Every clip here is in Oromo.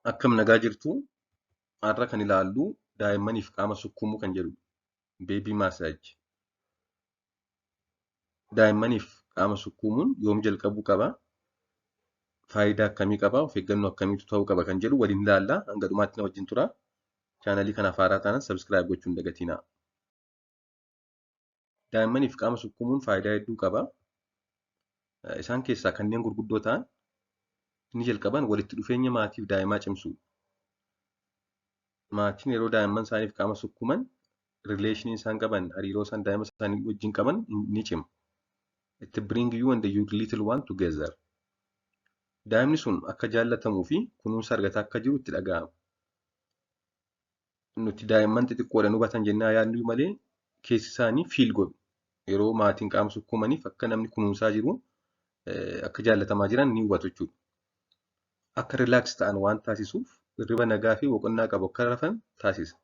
Akkam nagaa jirtu har'a kan ilaallu daa'immaniif qaama sukkuumuu kan jedhudha. Beebii maasaaj. Daa'immaniif qaama sukkuumuun yoom jalqabuu qaba? Faayidaa akkamii qaba? Of eeggannoo akkamiitu ta'uu qaba kan jedhu waliin ilaalla. Hanga dhumaatti na wajjin tura. Chaanalii kanaaf haaraa taanaan sabskiraayib gochuun hin dagatinaa. Daa'immaniif qaama sukkuumuun faayidaa hedduu qaba. Isaan keessaa kanneen gurguddoo ta'an inni jalqabaan walitti dhufeenya maatiif daa'imaa cimsuudha. Maatiin yeroo daa'imman isaaniif qaama sukkuuman rileeshinii isaan qaban, hariiroo isaan daa'ima isaanii wajjin qaban ni cima. It bring you and your little one together. Daa'imni sun akka jaallatamuu fi kunuunsa argataa akka jiru itti dhaga'ama. Nuti daa'imman xixiqqoodhaan hubatan jennee yaadnu malee keessi isaanii fiil godhu. Yeroo maatiin qaama sukkuumaniif akka namni kunuunsaa jiru, akka jaallatamaa jiran ni hubatu jechuudha. Akka rilaaks ta'an waan taasisuuf hirriba nagaa fi boqonnaa qabu akka rafan taasisa.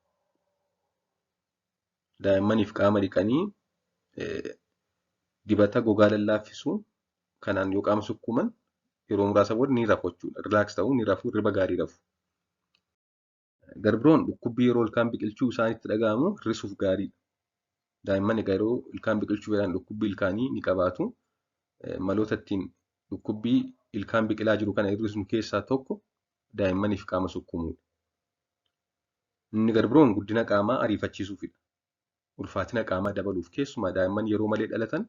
Daa'immaniif qaama dhiqanii dibata gogaa lallaaffisuu kanaan yoo qaama sukkuuman yeroo muraasa booda ni rafu jechuudha. Rilaaks ta'uu ni rafu, hirriba gaarii rafu. Garbiroon dhukkubbii yeroo ilkaan biqilchuu isaanitti dhaga'amu hir'isuuf gaariidha. Daa'imman egaa yeroo ilkaan biqilchuu jedhan dhukkubbii ilkaanii ni qabaatu. Maloota ittiin dhukkubbii ilkaan biqilaa jiru kana hir'isnu keessaa tokko daa'immaniif qaama sukkuumuudha. Inni garbiroon guddina qaamaa ariifachiisuufidha. Ulfaatina qaamaa dabaluuf keessumaa daa'imman yeroo malee dhalatan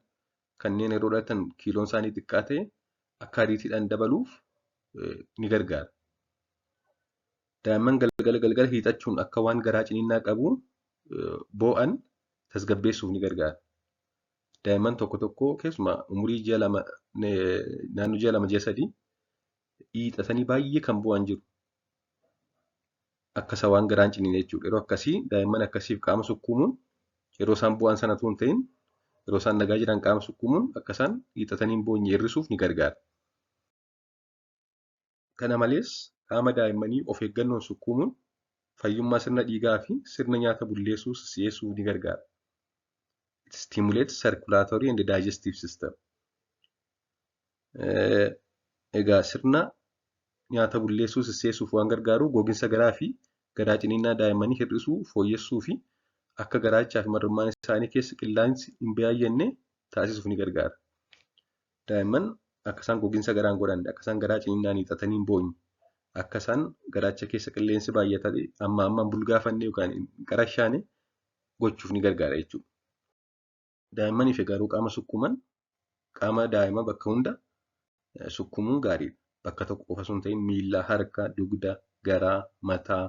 kanneen yeroo dhalatan kiiloon isaanii xiqqaa ta'e akka ariitiidhaan dabaluuf ni gargaara. Daa'imman galgala hiixachuun akka waan garaa ciniinnaa qabu boo'an tasgabbeessuuf ni gargaara. Daa'imman tokko tokko keessumaa umurii naannoo ji'a 2 ji'a 3 hiixatanii baay'ee kan boo'an jiru. Akka isa waan garaan ciniine jechuudha. Yeroo akkasii daa'imman akkasiif qaama sukkuumuun yeroo isaan boo'an sana osoo hin ta'in yeroo isaan nagaa jiran qaama sukkuumuun akka isaan hiixatanii hin boonye hir'isuuf ni gargaara. Kana malees qaama daa'immanii of eeggannoon sukkuumuun fayyummaa sirna dhiigaa fi sirna nyaata bulleessuu si'eessuuf ni gargaara. It stimulates circulatory and digestive system. Egaa sirna nyaata bulleessuu si'eessuuf waan gargaaru gogiinsa garaa fi garaa ciniinnaa daa'immanii hir'isuu, fooyyessuu fi akka garaachaa fi marrummaan isaanii keessa qilleensi hin baay'anne taasisuuf ni gargaara. Daa'imman akka isaan gogiinsa garaa hin godhanne, akka isaan garaa ciniinnaan hiixatanii hin boonye, akka isaan garaacha keessa qilleensi baay'atee ammaan bulgaafanne yookaan hin qarashaane gochuuf ni gargaara jechuudha. Daa'immaniif egaa qaama sukkuuman qaama daa'ima bakka hunda sukkuumuun gaariidha. Bakka tokko qofa osoo hin ta'in miila, harka, dugda, garaa, mataa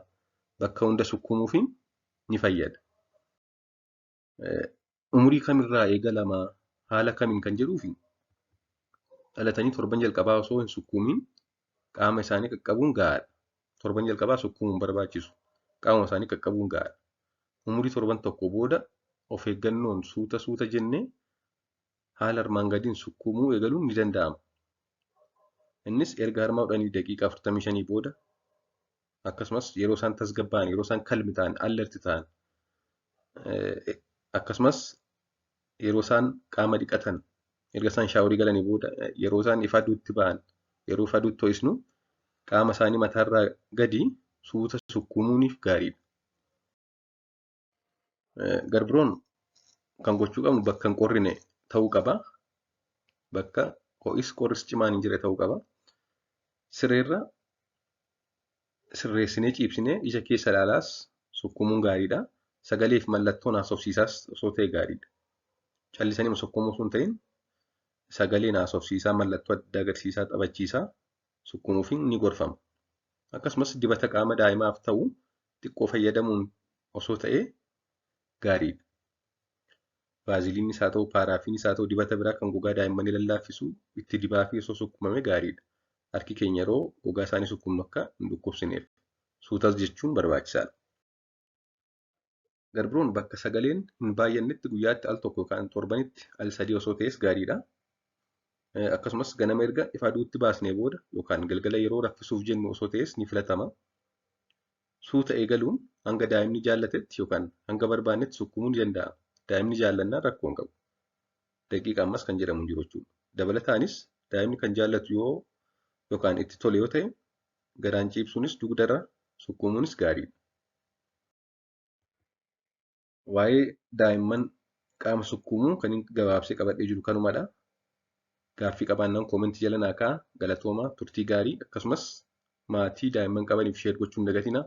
bakka hunda sukkuumuufiin ni fayyada. Umurii kamirraa eegalamaa haala kamiin kan jedhuufi dhalatanii torban jalqabaa osoo hin sukkuumiin qaama isaanii qaqqabuun gahaadha. Torban jalqabaa sukkuumuun barbaachisu. Qaama isaanii qaqqabuun gahaadha. Umurii torban tokko booda of eeggannoon suuta jennee haala armaan gadiin sukkuumuu eegaluun ni danda'ama. Innis erga harma hodhanii daqiiqaa 45 booda akkasumas yeroo isaan tasgabbaa'an, yeroo isaan kalmi ta'an, allerti ta'an akkasumas yeroo isaan qaama dhiqatan, erga isaan shaaworii galanii booda yeroo isaan ifa aduutti ba'an, yeroo ifa aduutti ho'isnu qaama isaanii mataarraa gadi suuta sukkuumuuniif gaariidha. Garbiroon kan gochuu qabnu bakka hin qorrine ta'uu qaba. Bakka qorris cimaan hin jirre ta'uu qaba. Sireerra sirreessinee ciibsinee ija keessa ilaalaas sukkuumuun gaariidha. Sagalee fi mallattoon haasofsiisaas osoo ta'e gaariidha. Callisanii sukkuumuu osoo hin ta'in sagaleen haasofsiisaa, mallattoo adda agarsiisaa, taphachiisaa sukkuumuufiin ni gorfama. Akkasumas dibata qaama daa'imaaf ta'u xiqqoo fayyadamuun osoo ta'e gaariidha. Vaaziliinis haa ta'u, paaraafiinis haa ta'u dibata biraa kan gogaa daa'immanii lallaaffisu itti dibaa fi osoo sukkuumame gaariidha. Harki keenya yeroo gogaa isaanii sukkuumnu akka hin dhukkubsineef suutas jechuun barbaachisaadha. Garbiroon bakka sagaleen hin baay'annetti guyyaatti al tokko yookaan torbanitti al 3 osoo ta'es gaariidha. Akkasumas ganama erga ifa aduutti baasnee booda yookaan galgala yeroo raffisuuf jennu osoo ta'es ni filatama. Suuta eegaluun hanga daa'imni jaallatetti yookaan hanga barbaannetti sukkuumuun ni danda'ama. Daa'imni jaallannaan rakkoo hin qabu. Daqiiqa ammas kan jedhamu jiru jechuudha. Dabalataanis daa'imni kan jaallatu yoo yookaan itti tole yoo ta'e garaan ciibsuunis dugdarra sukkuumuunis gaariidha. Waa'ee daa'imman qaama sukkuumuu kan gabaabsee qabadhee jiru kanumadha. Gaaffii qabaannaan koomentii jala naa kaa'aa. Galatoomaa, turtii gaarii akkasumas maatii daa'imman qabaniif sheer gochuu hin dagatinaa.